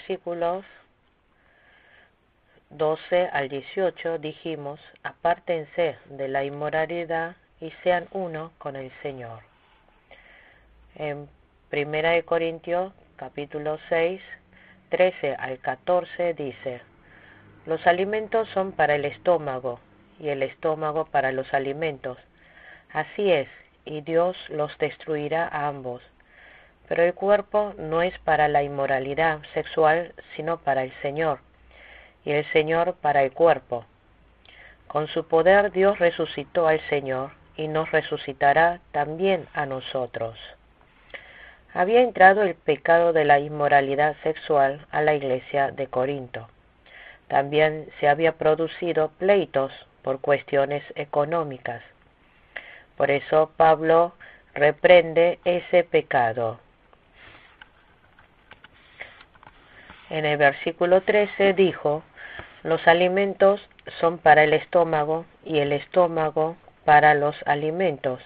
versículos 12 al 18 dijimos: apártense de la inmoralidad y sean uno con el Señor. En 1 Corintios capítulo 6, 13 al 14 dice: los alimentos son para el estómago y el estómago para los alimentos. Así es, y Dios los destruirá a ambos. Pero el cuerpo no es para la inmoralidad sexual, sino para el Señor, y el Señor para el cuerpo. Con su poder Dios resucitó al Señor y nos resucitará también a nosotros. Había entrado el pecado de la inmoralidad sexual a la iglesia de Corinto. También se había producido pleitos por cuestiones económicas. Por eso Pablo reprende ese pecado. En el versículo 13 dijo: los alimentos son para el estómago y el estómago para los alimentos.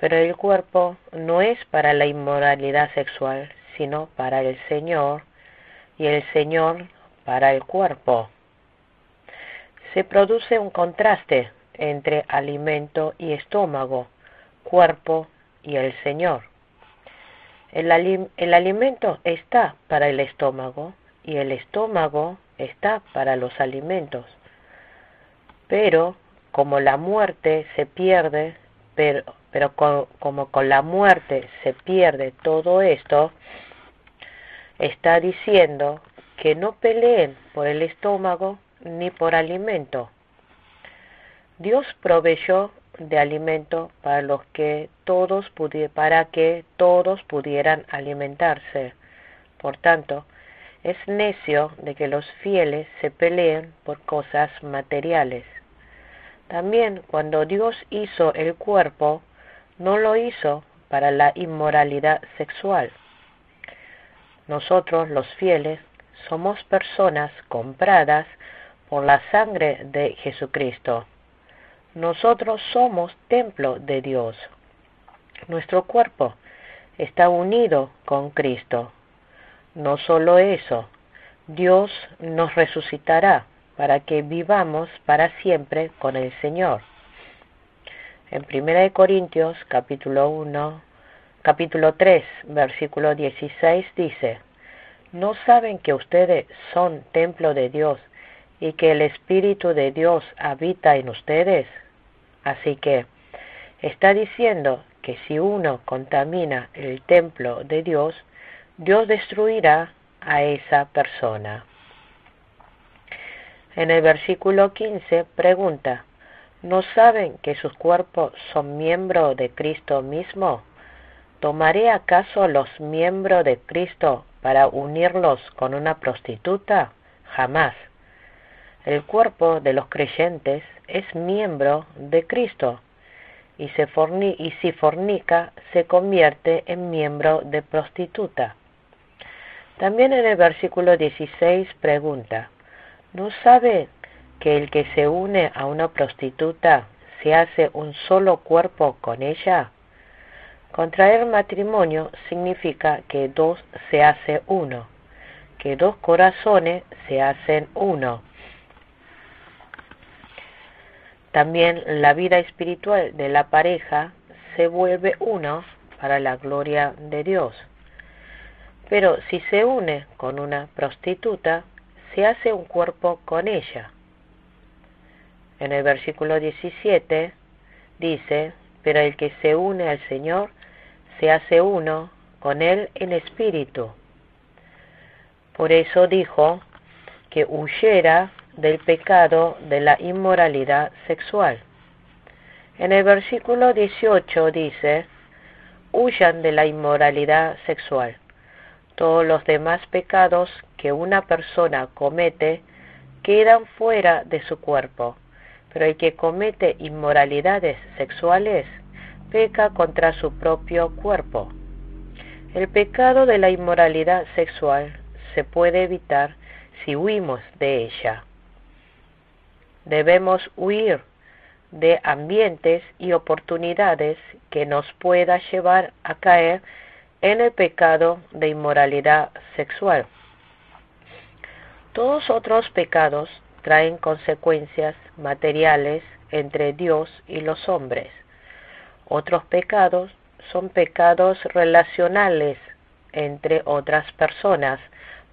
Pero el cuerpo no es para la inmoralidad sexual, sino para el Señor, y el Señor para el cuerpo. Se produce un contraste entre alimento y estómago, cuerpo y el Señor. El alimento está para el estómago y el estómago está para los alimentos. Pero como la muerte se pierde, como con la muerte se pierde todo esto, está diciendo que no peleen por el estómago ni por alimento. Dios proveyó de alimento para que todos pudieran alimentarse. Por tanto, es necio de que los fieles se peleen por cosas materiales. También cuando Dios hizo el cuerpo, no lo hizo para la inmoralidad sexual. Nosotros, los fieles, somos personas compradas por la sangre de Jesucristo. Nosotros somos templo de Dios. Nuestro cuerpo está unido con Cristo. No solo eso, Dios nos resucitará para que vivamos para siempre con el Señor. En 1 Corintios capítulo 3, versículo 16 dice: ¿no saben que ustedes son templo de Dios y que el Espíritu de Dios habita en ustedes? Así que está diciendo que si uno contamina el templo de Dios, Dios destruirá a esa persona. En el versículo 15 pregunta: ¿no saben que sus cuerpos son miembros de Cristo mismo? ¿Tomaré acaso los miembros de Cristo para unirlos con una prostituta? Jamás. El cuerpo de los creyentes es miembro de Cristo, y si fornica, se convierte en miembro de prostituta. También en el versículo 16 pregunta: ¿no sabe que el que se une a una prostituta se hace un solo cuerpo con ella? Contraer matrimonio significa que dos se hace uno, que dos corazones se hacen uno. También la vida espiritual de la pareja se vuelve uno para la gloria de Dios. Pero si se une con una prostituta, se hace un cuerpo con ella. En el versículo 17 dice: pero el que se une al Señor se hace uno con Él en espíritu. Por eso dijo que huyera del pecado de la inmoralidad sexual. En el versículo 18 dice: huyan de la inmoralidad sexual. Todos los demás pecados que una persona comete quedan fuera de su cuerpo, pero el que comete inmoralidades sexuales peca contra su propio cuerpo. El pecado de la inmoralidad sexual se puede evitar si huimos de ella. Debemos huir de ambientes y oportunidades que nos pueda llevar a caer en el pecado de inmoralidad sexual. Todos otros pecados traen consecuencias materiales entre Dios y los hombres. Otros pecados son pecados relacionales entre otras personas,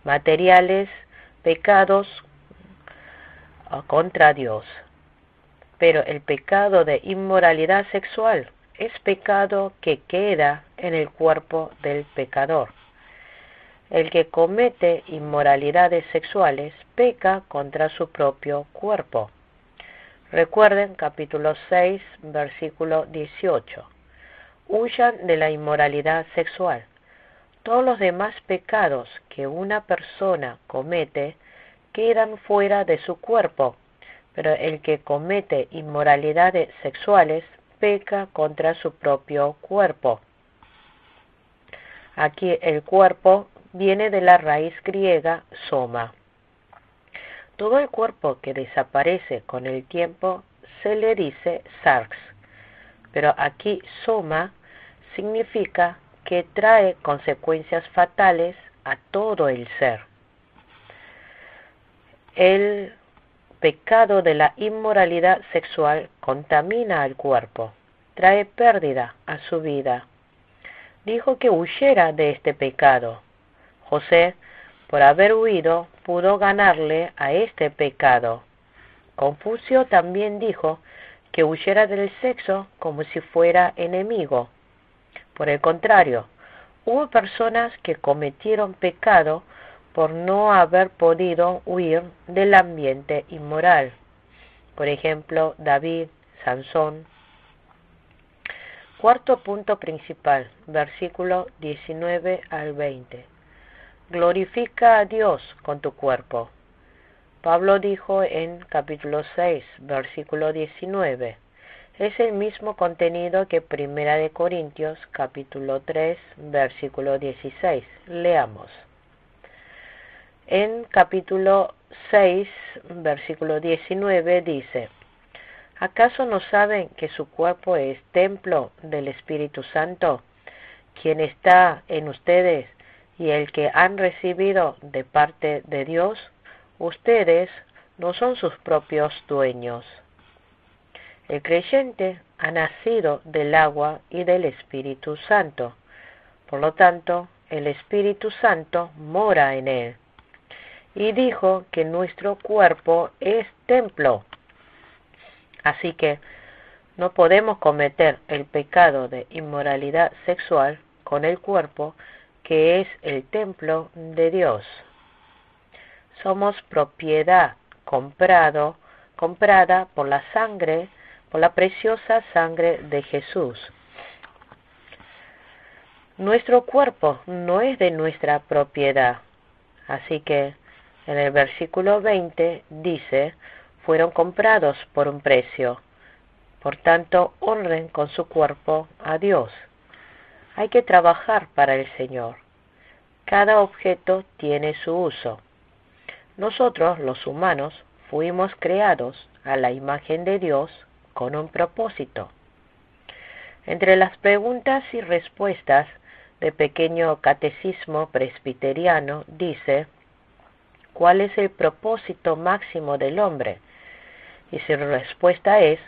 materiales, pecados contra Dios. Pero el pecado de inmoralidad sexual es pecado que queda en el cuerpo del pecador. El que comete inmoralidades sexuales peca contra su propio cuerpo. Recuerden capítulo 6, versículo 18. Huyan de la inmoralidad sexual. Todos los demás pecados que una persona comete quedan fuera de su cuerpo, pero el que comete inmoralidades sexuales peca contra su propio cuerpo. Aquí el cuerpo viene de la raíz griega soma. Todo el cuerpo que desaparece con el tiempo se le dice sarx, pero aquí soma significa que trae consecuencias fatales a todo el ser. El pecado de la inmoralidad sexual contamina al cuerpo, trae pérdida a su vida. Dijo que huyera de este pecado. José, por haber huido, pudo ganarle a este pecado. Confucio también dijo que huyera del sexo como si fuera enemigo. Por el contrario, hubo personas que cometieron pecado por no haber podido huir del ambiente inmoral. Por ejemplo, David, Sansón. Cuarto punto principal, versículo 19 al 20. Glorifica a Dios con tu cuerpo. Pablo dijo en capítulo 6, versículo 19. Es el mismo contenido que Primera de Corintios, capítulo 3, versículo 16. Leamos. En capítulo 6, versículo 19 dice: ¿Acaso no saben que su cuerpo es templo del Espíritu Santo, quien está en ustedes y el que han recibido de parte de Dios? Ustedes no son sus propios dueños. El creyente ha nacido del agua y del Espíritu Santo. Por lo tanto, el Espíritu Santo mora en él. Y dijo que nuestro cuerpo es templo. Así que no podemos cometer el pecado de inmoralidad sexual con el cuerpo, que es el templo de Dios. Somos propiedad comprada por la sangre, por la preciosa sangre de Jesús. Nuestro cuerpo no es de nuestra propiedad. Así que en el versículo 20 dice: fueron comprados por un precio. Por tanto, honren con su cuerpo a Dios. Hay que trabajar para el Señor. Cada objeto tiene su uso. Nosotros, los humanos, fuimos creados a la imagen de Dios con un propósito. Entre las preguntas y respuestas de Pequeño Catecismo Presbiteriano dice: ¿cuál es el propósito máximo del hombre? Y su respuesta es: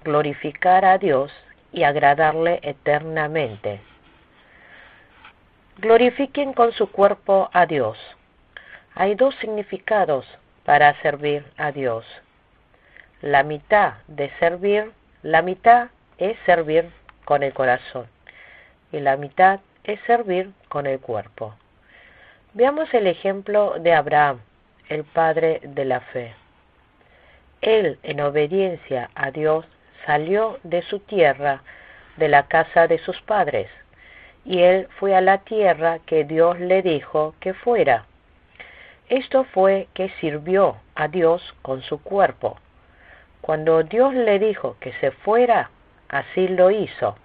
glorificar a Dios y agradarle eternamente. Glorifiquen con su cuerpo a Dios. Hay dos significados para servir a Dios. La mitad es servir con el corazón y la mitad es servir con el cuerpo. Veamos el ejemplo de Abraham, el padre de la fe. Él, en obediencia a Dios, salió de su tierra, de la casa de sus padres, y él fue a la tierra que Dios le dijo que fuera. Esto fue que sirvió a Dios con su cuerpo. Cuando Dios le dijo que se fuera, así lo hizo.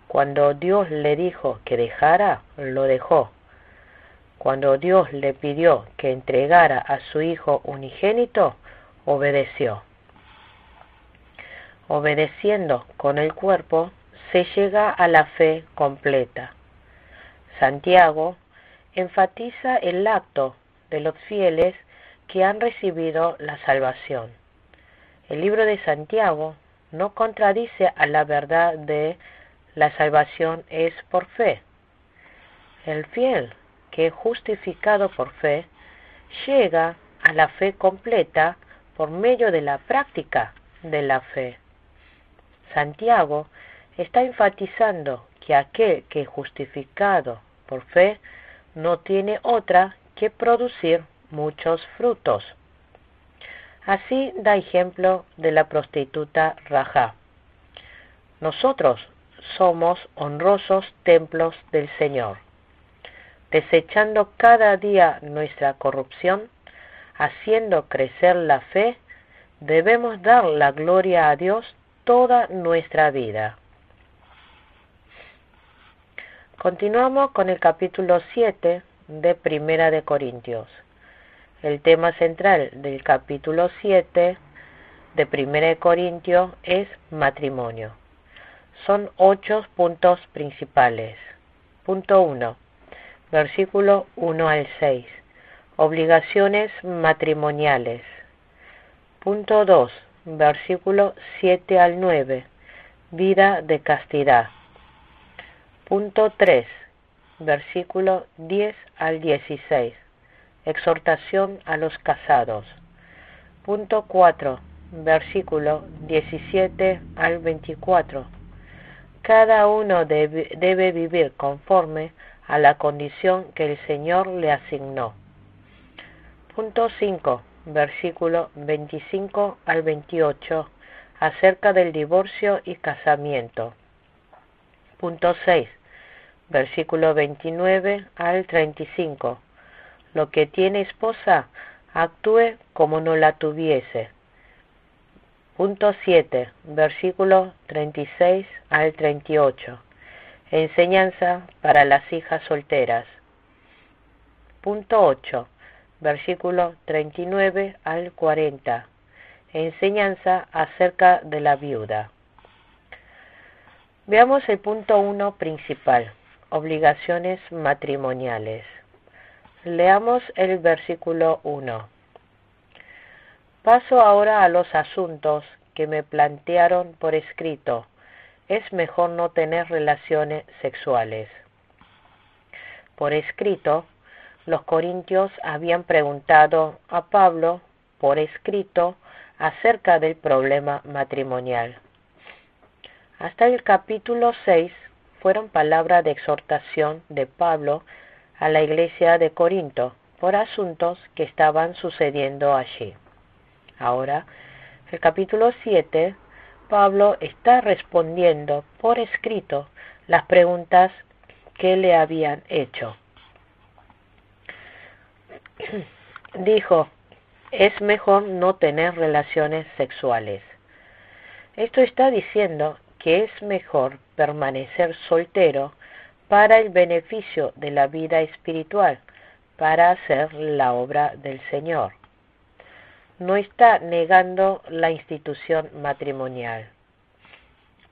Cuando Dios le dijo que dejara, lo dejó. Cuando Dios le pidió que entregara a su Hijo unigénito, obedeció. Obedeciendo con el cuerpo, se llega a la fe completa. Santiago enfatiza el acto de los fieles que han recibido la salvación. El libro de Santiago no contradice a la verdad de la salvación es por fe. El fiel que es justificado por fe llega a la fe completa por medio de la práctica de la fe. Santiago está enfatizando que aquel que es justificado por fe no tiene otra que producir muchos frutos. Así da ejemplo de la prostituta Rahab. Nosotros somos honrosos templos del Señor. Desechando cada día nuestra corrupción, haciendo crecer la fe, debemos dar la gloria a Dios toda nuestra vida. Continuamos con el capítulo 7 de Primera de Corintios. El tema central del capítulo 7 de Primera de Corintios es matrimonio. Son 8 puntos principales. Punto 1. Versículo 1 al 6. Obligaciones matrimoniales. Punto 2. Versículo 7 al 9. Vida de castidad. Punto 3. Versículo 10 al 16. Exhortación a los casados. Punto 4. Versículo 17 al 24. Cada uno debe vivir conforme a la condición que el Señor le asignó. Punto 5. Versículo 25 al 28. Acerca del divorcio y casamiento. Punto 6. Versículo 29 al 35. Lo que tiene esposa, actúe como no la tuviese. Punto 7. Versículo 36 al 38. Enseñanza para las hijas solteras. Punto 8. Versículo 39 al 40. Enseñanza acerca de la viuda. Veamos el punto 1 principal. Obligaciones matrimoniales. Leamos el versículo 1. Paso ahora a los asuntos que me plantearon por escrito. Es mejor no tener relaciones sexuales. Por escrito, los corintios habían preguntado a Pablo por escrito acerca del problema matrimonial. Hasta el capítulo 6 fueron palabras de exhortación de Pablo a la iglesia de Corinto por asuntos que estaban sucediendo allí. Ahora, el capítulo 7, Pablo está respondiendo por escrito las preguntas que le habían hecho. Dijo, es mejor no tener relaciones sexuales. Esto está diciendo que es mejor permanecer soltero para el beneficio de la vida espiritual, para hacer la obra del Señor. No está negando la institución matrimonial.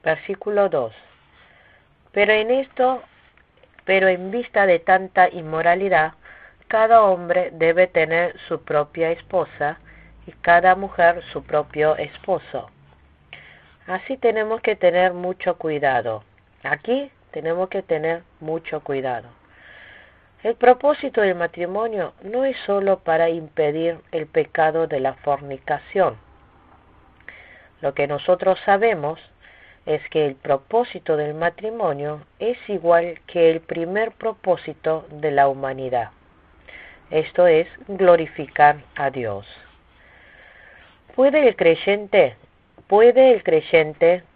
Versículo 2. Pero en vista de tanta inmoralidad, cada hombre debe tener su propia esposa y cada mujer su propio esposo. Así tenemos que tener mucho cuidado. Aquí tenemos que tener mucho cuidado. El propósito del matrimonio no es solo para impedir el pecado de la fornicación. Lo que nosotros sabemos es que el propósito del matrimonio es igual que el primer propósito de la humanidad. Esto es glorificar a Dios. ¿Puede el creyente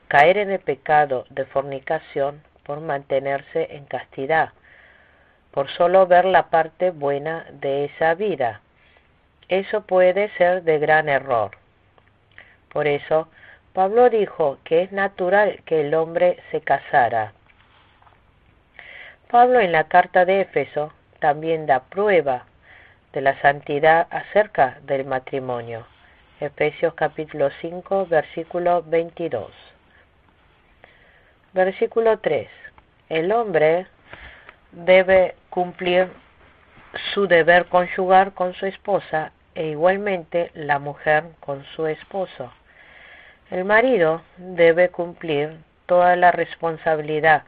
caer en el pecado de fornicación por mantenerse en castidad, por solo ver la parte buena de esa vida? Eso puede ser de gran error. Por eso, Pablo dijo que es natural que el hombre se casara. Pablo en la carta de Éfeso también da prueba de la santidad acerca del matrimonio. Efesios capítulo 5, versículo 22. Versículo 3. El hombre debe cumplir su deber conyugal con su esposa e igualmente la mujer con su esposo. El marido debe cumplir toda la responsabilidad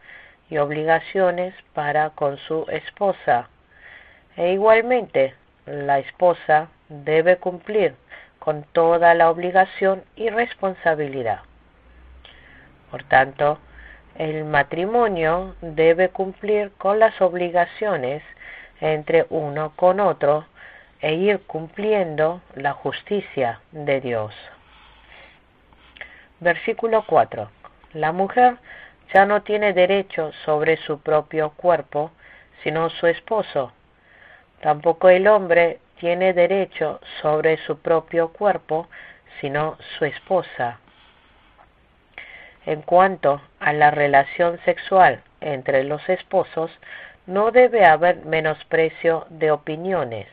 y obligaciones para con su esposa, e igualmente la esposa debe cumplir con toda la obligación y responsabilidad. Por tanto, el matrimonio debe cumplir con las obligaciones entre uno con otro e ir cumpliendo la justicia de Dios. Versículo 4. La mujer ya no tiene derecho sobre su propio cuerpo, sino su esposo. Tampoco el hombre tiene derecho sobre su propio cuerpo, sino su esposa. En cuanto a la relación sexual entre los esposos, no debe haber menosprecio de opiniones.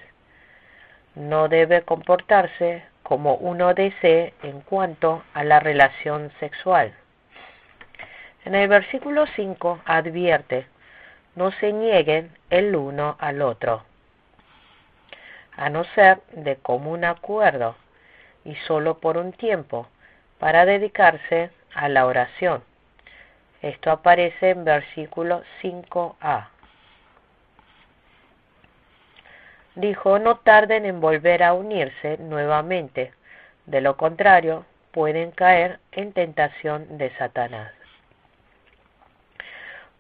No debe comportarse como uno desee en cuanto a la relación sexual. En el versículo 5 advierte: no se nieguen el uno al otro, a no ser de común acuerdo y solo por un tiempo, para dedicarse a la oración. Esto aparece en versículo 5a. Dijo: no tarden en volver a unirse nuevamente, de lo contrario pueden caer en tentación de Satanás.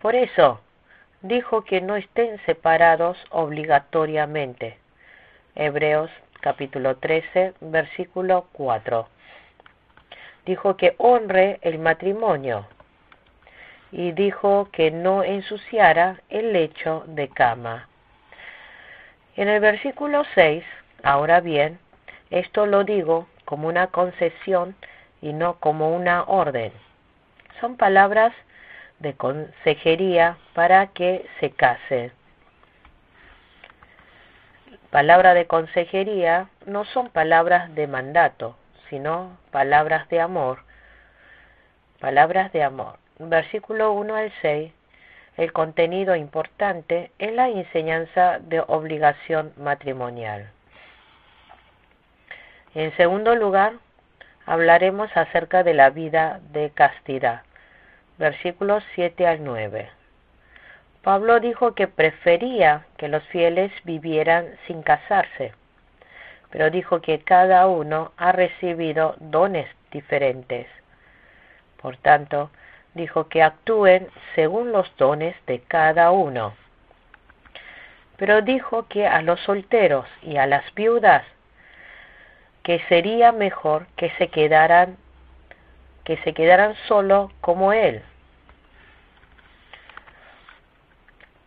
Por eso dijo que no estén separados obligatoriamente. Hebreos capítulo 13, versículo 4. Dijo que honre el matrimonio y dijo que no ensuciara el lecho de cama. En el versículo 6, ahora bien, esto lo digo como una concesión y no como una orden. Son palabras de consejería para que se case. Palabra de consejería no son palabras de mandato, sino palabras de amor. Palabras de amor. Versículo 1 al 6, el contenido importante es la enseñanza de obligación matrimonial. En segundo lugar, hablaremos acerca de la vida de castidad. Versículos 7 al 9. Pablo dijo que prefería que los fieles vivieran sin casarse, pero dijo que cada uno ha recibido dones diferentes. Por tanto, dijo que actúen según los dones de cada uno. Pero dijo que a los solteros y a las viudas que sería mejor que se quedaran solo como él.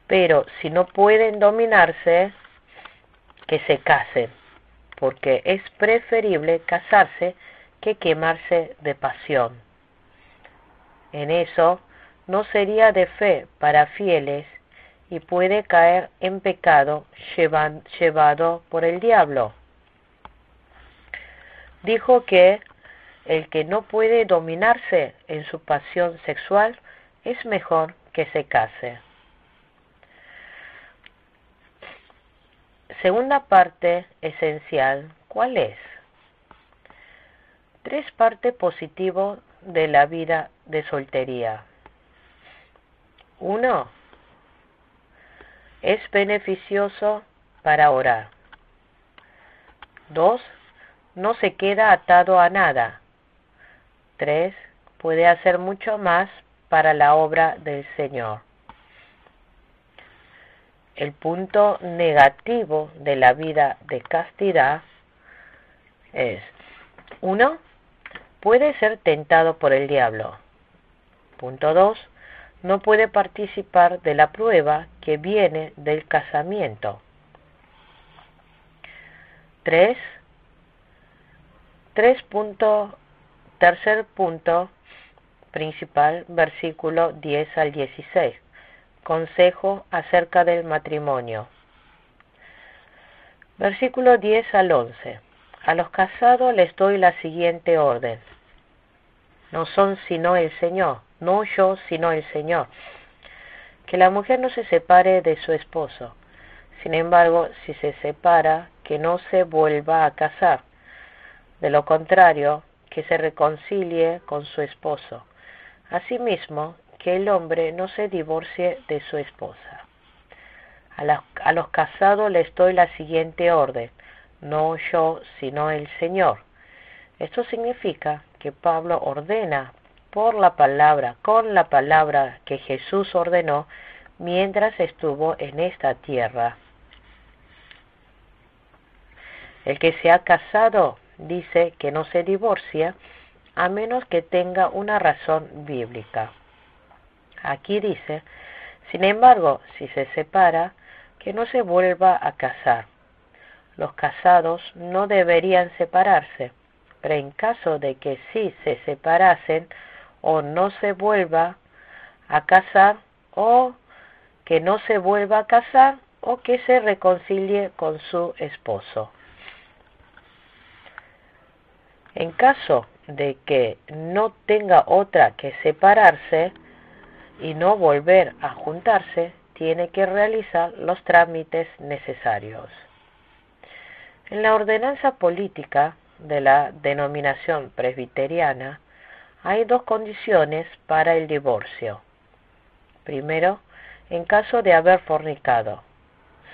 Pero si no pueden dominarse, que se casen, porque es preferible casarse que quemarse de pasión. En eso no sería de fe para fieles y puede caer en pecado llevado por el diablo. Dijo que el que no puede dominarse en su pasión sexual es mejor que se case. Segunda parte esencial, ¿cuál es? 3 partes positivas de la vida de soltería. 1. Es beneficioso para orar. 2. No se queda atado a nada. 3. Puede hacer mucho más para la obra del Señor. El punto negativo de la vida de castidad es: 1. Puede ser tentado por el diablo. Punto 2. No puede participar de la prueba que viene del casamiento. 3. Tercer punto principal, versículo 10 al 16. Consejo acerca del matrimonio. Versículo 10 al 11. A los casados les doy la siguiente orden. No son sino el Señor, no yo sino el Señor. Que la mujer no se separe de su esposo. Sin embargo, si se separa, que no se vuelva a casar. De lo contrario, que se reconcilie con su esposo. Asimismo, que el hombre no se divorcie de su esposa. A los casados les doy la siguiente orden: no yo, sino el Señor. Esto significa que Pablo ordena por la palabra, con la palabra que Jesús ordenó mientras estuvo en esta tierra. El que se ha casado dice que no se divorcia a menos que tenga una razón bíblica. Aquí dice, sin embargo, si se separa, que no se vuelva a casar. Los casados no deberían separarse, pero en caso de que sí se separasen o no se vuelva a casar, o que no se vuelva a casar, o que se reconcilie con su esposo. En caso de que no tenga otra que separarse y no volver a juntarse, tiene que realizar los trámites necesarios. En la ordenanza política de la denominación presbiteriana hay dos condiciones para el divorcio. Primero, en caso de haber fornicado.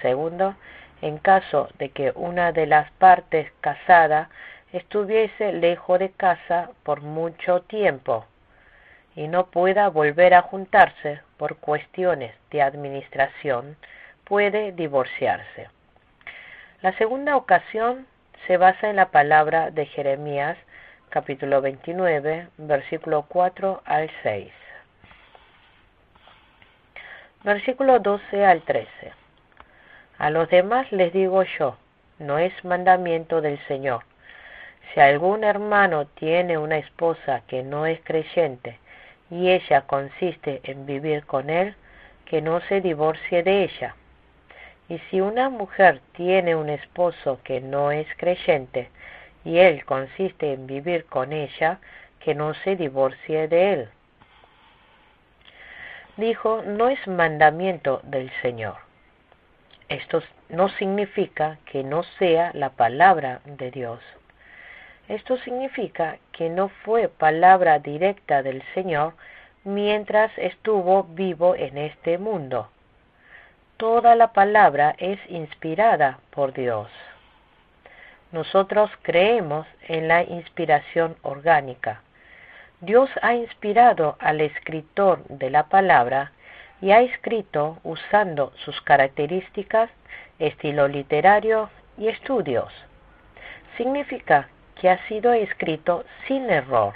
Segundo, en caso de que una de las partes casada estuviese lejos de casa por mucho tiempo y no pueda volver a juntarse por cuestiones de administración, puede divorciarse. La segunda ocasión se basa en la palabra de Jeremías, capítulo 29, versículo 4 al 6. Versículo 12 al 13. A los demás les digo yo, no es mandamiento del Señor. Si algún hermano tiene una esposa que no es creyente y ella consiste en vivir con él, que no se divorcie de ella. Y si una mujer tiene un esposo que no es creyente y él consiste en vivir con ella, que no se divorcie de él. Dijo, no es mandamiento del Señor. Esto no significa que no sea la palabra de Dios. Esto significa que no fue palabra directa del Señor mientras estuvo vivo en este mundo. Toda la palabra es inspirada por Dios. Nosotros creemos en la inspiración orgánica. Dios ha inspirado al escritor de la palabra y ha escrito usando sus características, estilo literario y estudios. Significa que ha sido escrito sin error.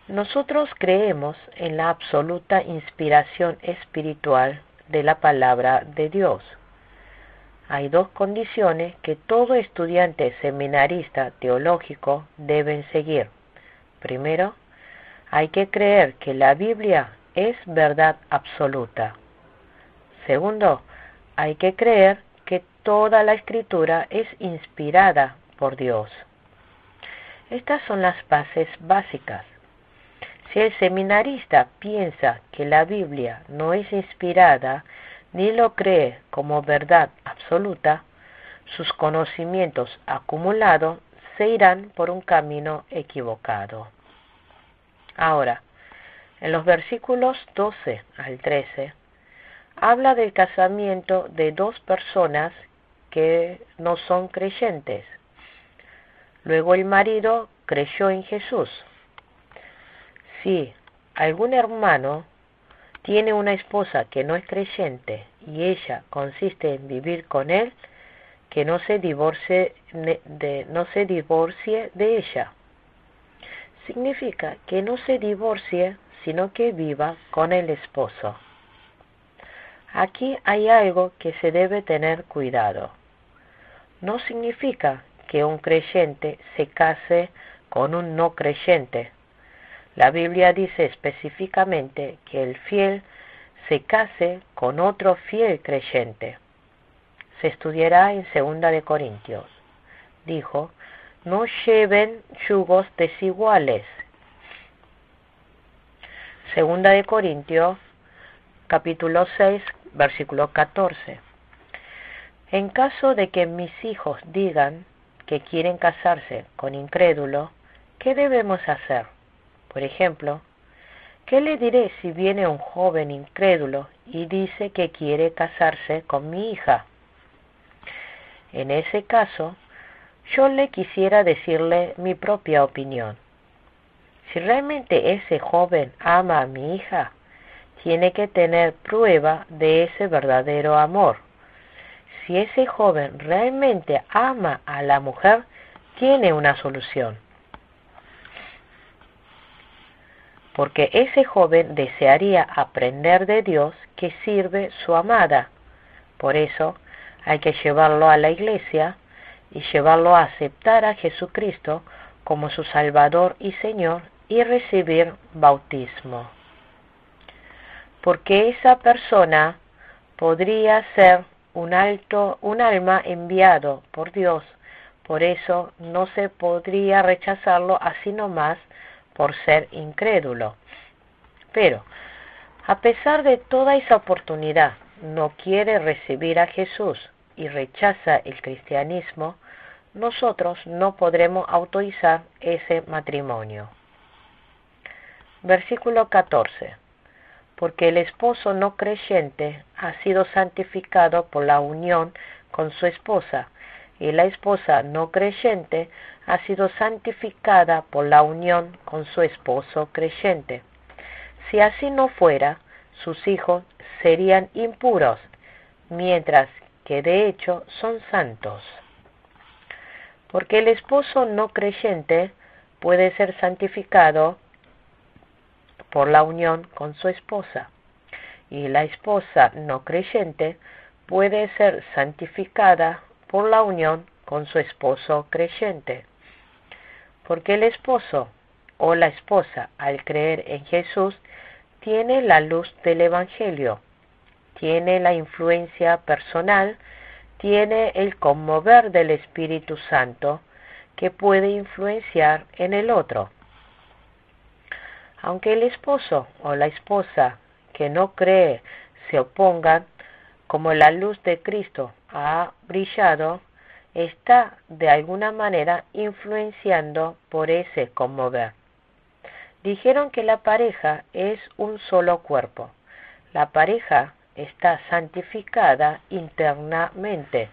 Nosotros creemos en la absoluta inspiración espiritual de la palabra de Dios. Hay dos condiciones que todo estudiante seminarista teológico deben seguir. Primero, hay que creer que la Biblia es verdad absoluta. Segundo, hay que creer que toda la Escritura es inspirada por Dios. Estas son las bases básicas. Si el seminarista piensa que la Biblia no es inspirada ni lo cree como verdad absoluta, sus conocimientos acumulados se irán por un camino equivocado. Ahora, en los versículos 12 al 13, habla del casamiento de dos personas que no son creyentes. Luego el marido creyó en Jesús. Si algún hermano tiene una esposa que no es creyente y ella consiste en vivir con él, que no se divorcie de ella. Significa que no se divorcie, sino que viva con el esposo. Aquí hay algo que se debe tener cuidado. No significa que un creyente se case con un no creyente. La Biblia dice específicamente que el fiel se case con otro fiel creyente. Se estudiará en 2 de Corintios. Dijo, no lleven yugos desiguales. 2 de Corintios, capítulo 6, versículo 14. En caso de que mis hijos digan que quieren casarse con incrédulo, ¿qué debemos hacer? Por ejemplo, ¿qué le diré si viene un joven incrédulo y dice que quiere casarse con mi hija? En ese caso, yo le quisiera decirle mi propia opinión. Si realmente ese joven ama a mi hija, tiene que tener prueba de ese verdadero amor. Si ese joven realmente ama a la mujer, tiene una solución. Porque ese joven desearía aprender de Dios que sirve su amada. Por eso hay que llevarlo a la iglesia y llevarlo a aceptar a Jesucristo como su Salvador y Señor y recibir bautismo. Porque esa persona podría ser un alma enviado por Dios. Por eso no se podría rechazarlo así nomás por ser incrédulo. Pero, a pesar de toda esa oportunidad, no quiere recibir a Jesús y rechaza el cristianismo, nosotros no podremos autorizar ese matrimonio. Versículo 14. Porque el esposo no creyente ha sido santificado por la unión con su esposa, y la esposa no creyente ha sido santificada por la unión con su esposo creyente. Si así no fuera, sus hijos serían impuros, mientras que de hecho son santos. Porque el esposo no creyente puede ser santificado por la unión con su esposa, y la esposa no creyente puede ser santificada por la unión con su esposo creyente. Porque el esposo o la esposa, al creer en Jesús, tiene la luz del Evangelio, tiene la influencia personal, tiene el conmover del Espíritu Santo que puede influenciar en el otro. Aunque el esposo o la esposa que no cree se opongan, como la luz de Cristo ha brillado, está de alguna manera influenciando por ese conmover. Dijeron que la pareja es un solo cuerpo. La pareja está santificada internamente.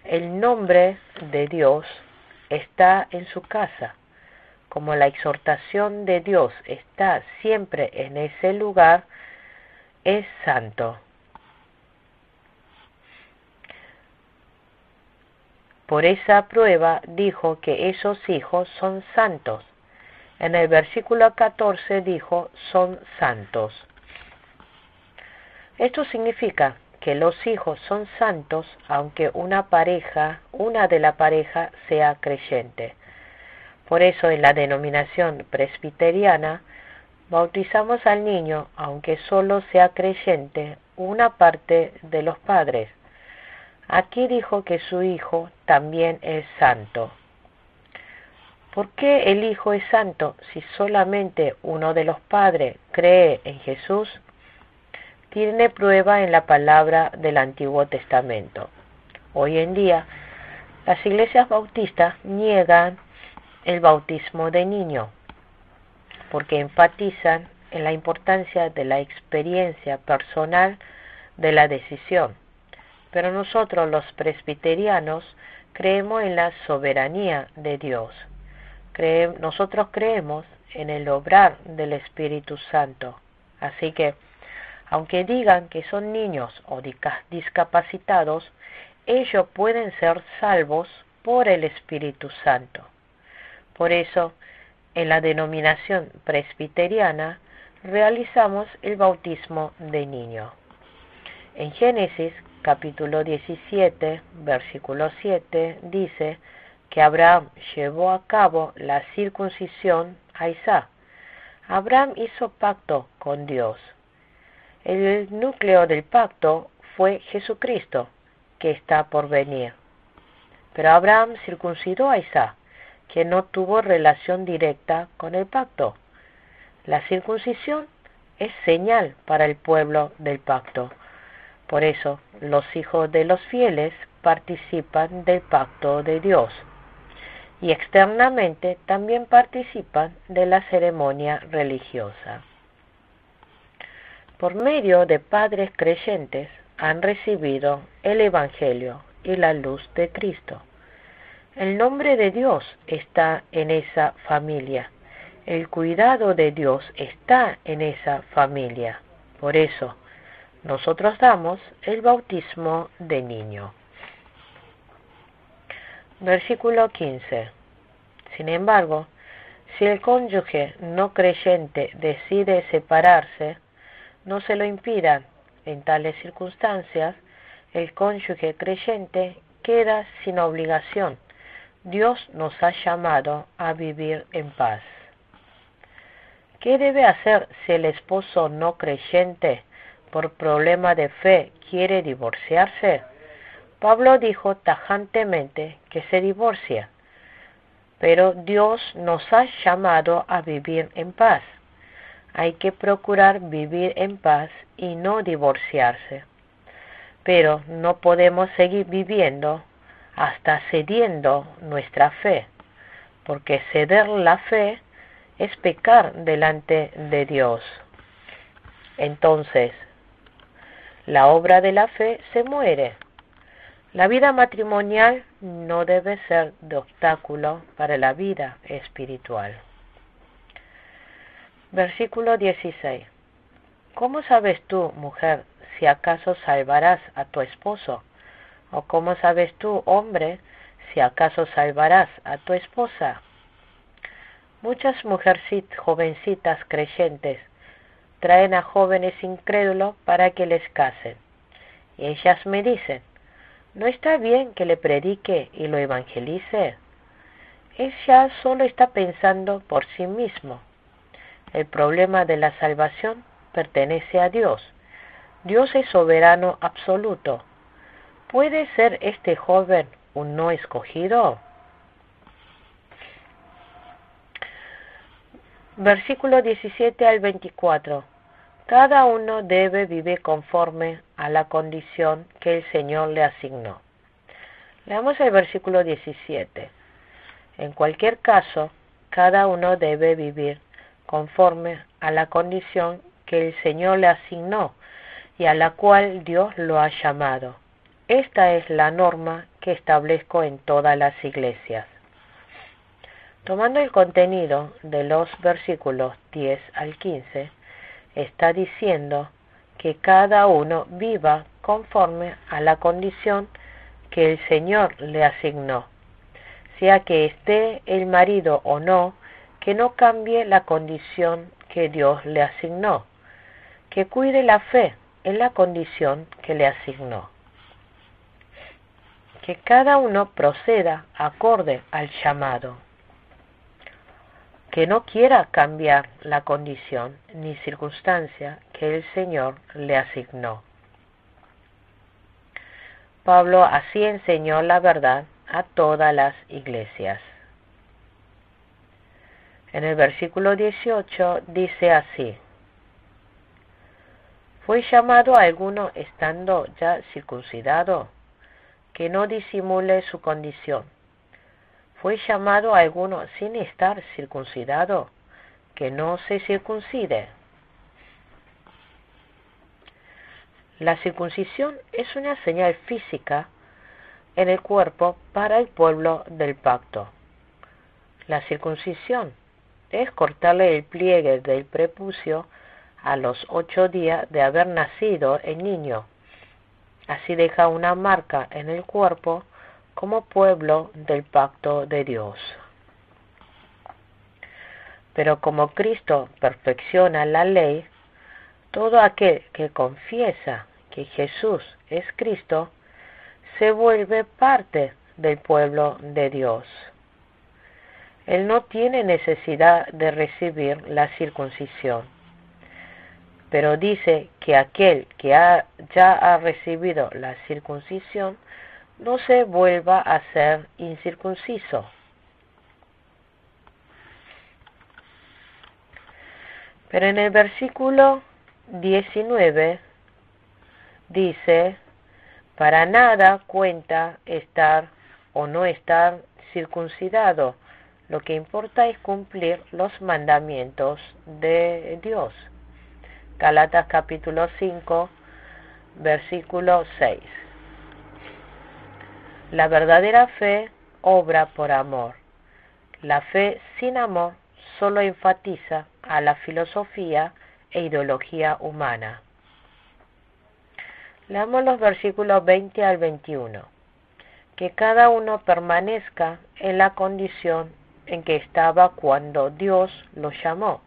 El nombre de Dios está en su casa. Como la exhortación de Dios está siempre en ese lugar, es santo. Por esa prueba dijo que esos hijos son santos. En el versículo 14 dijo, son santos. Esto significa que los hijos son santos aunque una de la pareja sea creyente. Por eso en la denominación presbiteriana bautizamos al niño aunque solo sea creyente una parte de los padres. Aquí dijo que su hijo también es santo. ¿Por qué el hijo es santo si solamente uno de los padres cree en Jesús? Tiene prueba en la palabra del Antiguo Testamento. Hoy en día, las iglesias bautistas niegan el bautismo de niño, porque enfatizan en la importancia de la experiencia personal de la decisión. Pero nosotros los presbiterianos creemos en la soberanía de Dios. Nosotros creemos en el obrar del Espíritu Santo. Así que, aunque digan que son niños o discapacitados, ellos pueden ser salvos por el Espíritu Santo. Por eso, en la denominación presbiteriana, realizamos el bautismo de niño. En Génesis capítulo 17, versículo 7, dice que Abraham llevó a cabo la circuncisión a Isaac. Abraham hizo pacto con Dios. El núcleo del pacto fue Jesucristo, que está por venir. Pero Abraham circuncidó a Isaac, que no tuvo relación directa con el pacto. La circuncisión es señal para el pueblo del pacto. Por eso, los hijos de los fieles participan del pacto de Dios y externamente también participan de la ceremonia religiosa. Por medio de padres creyentes han recibido el Evangelio y la luz de Cristo. El nombre de Dios está en esa familia. El cuidado de Dios está en esa familia. Por eso, nosotros damos el bautismo de niño. Versículo 15. Sin embargo, si el cónyuge no creyente decide separarse, no se lo impidan. En tales circunstancias, el cónyuge creyente queda sin obligación. Dios nos ha llamado a vivir en paz. ¿Qué debe hacer si el esposo no creyente, por problema de fe, quiere divorciarse? Pablo dijo tajantemente que se divorcia, pero Dios nos ha llamado a vivir en paz. Hay que procurar vivir en paz y no divorciarse. Pero no podemos seguir viviendo hasta cediendo nuestra fe, porque ceder la fe es pecar delante de Dios. Entonces, la obra de la fe se muere. La vida matrimonial no debe ser de obstáculo para la vida espiritual. Versículo 16. ¿Cómo sabes tú, mujer, si acaso salvarás a tu esposo? ¿O cómo sabes tú, hombre, si acaso salvarás a tu esposa? Muchas jovencitas creyentes traen a jóvenes incrédulos para que les casen. Y ellas me dicen, ¿no está bien que le predique y lo evangelice? Ella solo está pensando por sí mismo. El problema de la salvación pertenece a Dios. Dios es soberano absoluto. ¿Puede ser este joven un no escogido? Versículo 17 al 24. Cada uno debe vivir conforme a la condición que el Señor le asignó. Leamos el versículo 17. En cualquier caso, cada uno debe vivir conforme a la condición que el Señor le asignó y a la cual Dios lo ha llamado. Esta es la norma que establezco en todas las iglesias. Tomando el contenido de los versículos 10 al 15, está diciendo que cada uno viva conforme a la condición que el Señor le asignó. Sea que esté el marido o no, que no cambie la condición que Dios le asignó, que cuide la fe en la condición que le asignó. Que cada uno proceda acorde al llamado, que no quiera cambiar la condición ni circunstancia que el Señor le asignó. Pablo así enseñó la verdad a todas las iglesias. En el versículo 18 dice así: ¿Fue llamado a alguno estando ya circuncidado? Que no disimule su condición. ¿Fue llamado a alguno sin estar circuncidado? Que no se circuncide. La circuncisión es una señal física en el cuerpo para el pueblo del pacto. La circuncisión es cortarle el pliegue del prepucio a los 8 días de haber nacido el niño. Así deja una marca en el cuerpo como pueblo del pacto de Dios. Pero como Cristo perfecciona la ley, todo aquel que confiesa que Jesús es Cristo se vuelve parte del pueblo de Dios. Él no tiene necesidad de recibir la circuncisión, pero dice que aquel que ya ha recibido la circuncisión no se vuelva a ser incircunciso. Pero en el versículo 19 dice, para nada cuenta estar o no estar circuncidado. Lo que importa es cumplir los mandamientos de Dios. Gálatas capítulo 5, versículo 6. La verdadera fe obra por amor. La fe sin amor solo enfatiza a la filosofía e ideología humana. Leamos los versículos 20 al 21. Que cada uno permanezca en la condición en que estaba cuando Dios lo llamó.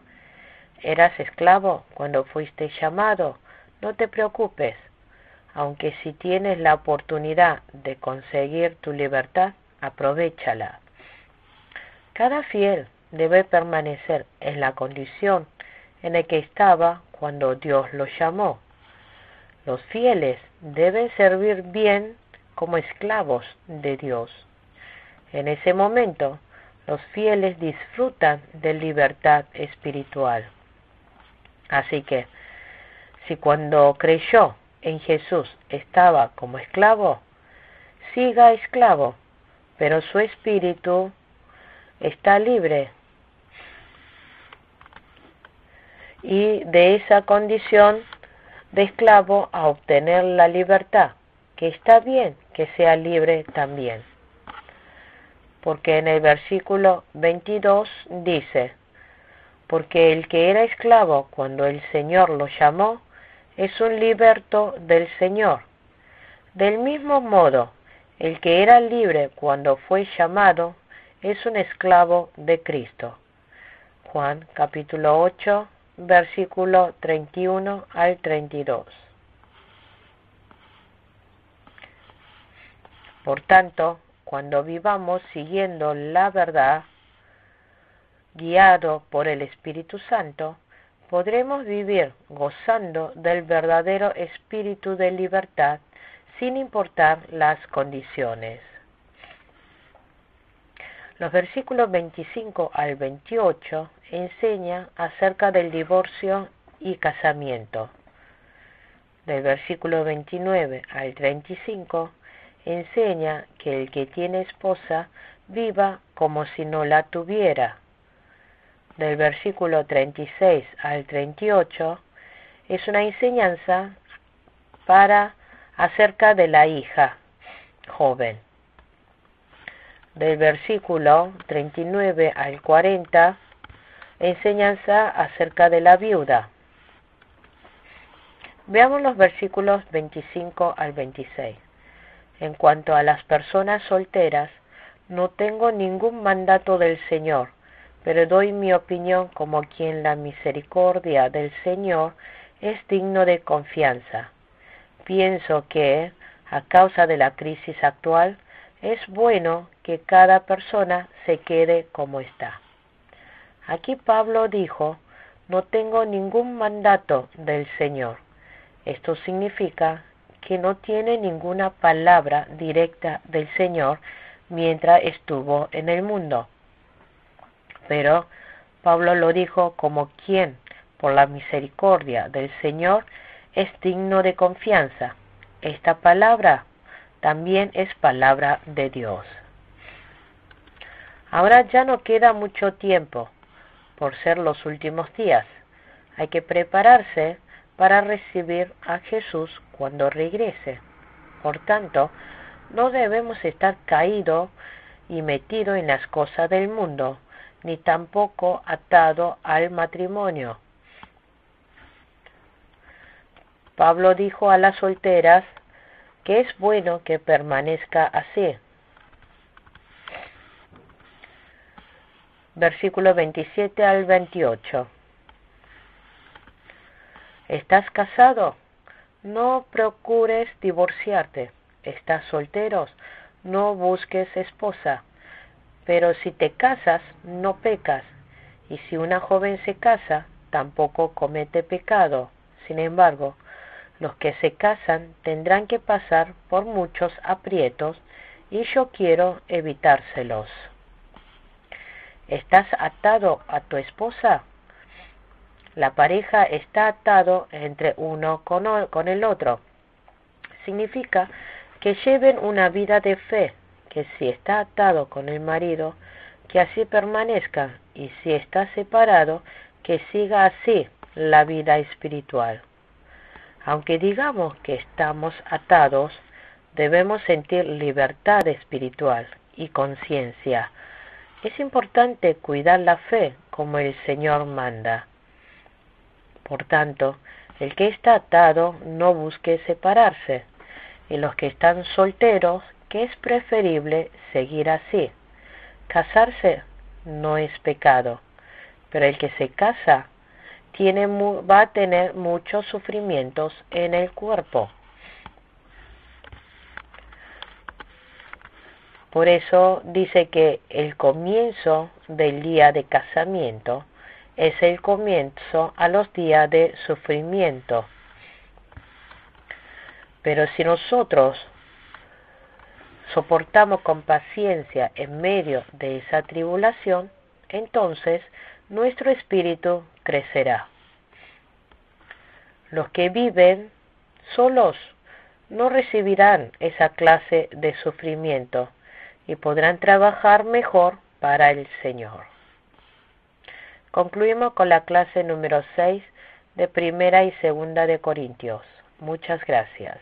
¿Eras esclavo cuando fuiste llamado? No te preocupes, aunque si tienes la oportunidad de conseguir tu libertad, aprovéchala. Cada fiel debe permanecer en la condición en la que estaba cuando Dios lo llamó. Los fieles deben servir bien como esclavos de Dios. En ese momento, los fieles disfrutan de libertad espiritual. Así que, si cuando creyó en Jesús estaba como esclavo, siga esclavo, pero su espíritu está libre. Y de esa condición de esclavo a obtener la libertad, que está bien que sea libre también. Porque en el versículo 22 dice, porque el que era esclavo cuando el Señor lo llamó, es un liberto del Señor. Del mismo modo, el que era libre cuando fue llamado, es un esclavo de Cristo. Juan capítulo 8, versículo 31 al 32. Por tanto, cuando vivamos siguiendo la verdad, guiado por el Espíritu Santo, podremos vivir gozando del verdadero espíritu de libertad sin importar las condiciones. Los versículos 25 al 28 enseñan acerca del divorcio y casamiento. Del versículo 29 al 35 enseña que el que tiene esposa viva como si no la tuviera. Del versículo 36 al 38 es una enseñanza acerca de la hija joven. Del versículo 39 al 40, enseñanza acerca de la viuda. Veamos los versículos 25 al 26. En cuanto a las personas solteras, no tengo ningún mandato del Señor, pero doy mi opinión como quien la misericordia del Señor es digno de confianza. Pienso que, a causa de la crisis actual, es bueno que cada persona se quede como está. Aquí Pablo dijo, no tengo ningún mandato del Señor. Esto significa que no tiene ninguna palabra directa del Señor mientras estuvo en el mundo. Pero Pablo lo dijo como quien, por la misericordia del Señor, es digno de confianza. Esta palabra también es palabra de Dios. Ahora ya no queda mucho tiempo, por ser los últimos días. Hay que prepararse para recibir a Jesús cuando regrese. Por tanto, no debemos estar caídos y metidos en las cosas del mundo, ni tampoco atados al matrimonio. Pablo dijo a las solteras que es bueno que permanezca así. Versículo 27 al 28. ¿Estás casado? No procures divorciarte. ¿Estás solteros? No busques esposa. Pero si te casas, no pecas. Y si una joven se casa, tampoco comete pecado. Sin embargo, los que se casan tendrán que pasar por muchos aprietos y yo quiero evitárselos. ¿Estás atado a tu esposa? La pareja está atado entre uno con el otro. significa que lleven una vida de fe, que si está atado con el marido, que así permanezca, y si está separado, que siga así la vida espiritual. Aunque digamos que estamos atados, debemos sentir libertad espiritual y conciencia. Es importante cuidar la fe como el Señor manda. Por tanto, el que está atado no busque separarse, y los que están solteros, que es preferible seguir así. Casarse no es pecado, pero el que se casa va a tener muchos sufrimientos en el cuerpo. Por eso dice que el comienzo del día de casamiento es el comienzo a los días de sufrimiento. Pero si nosotros soportamos con paciencia en medio de esa tribulación, entonces nuestro espíritu crecerá. Los que viven solos no recibirán esa clase de sufrimiento y podrán trabajar mejor para el Señor. Concluimos con la clase número 6 de Primera y Segunda de Corintios. Muchas gracias.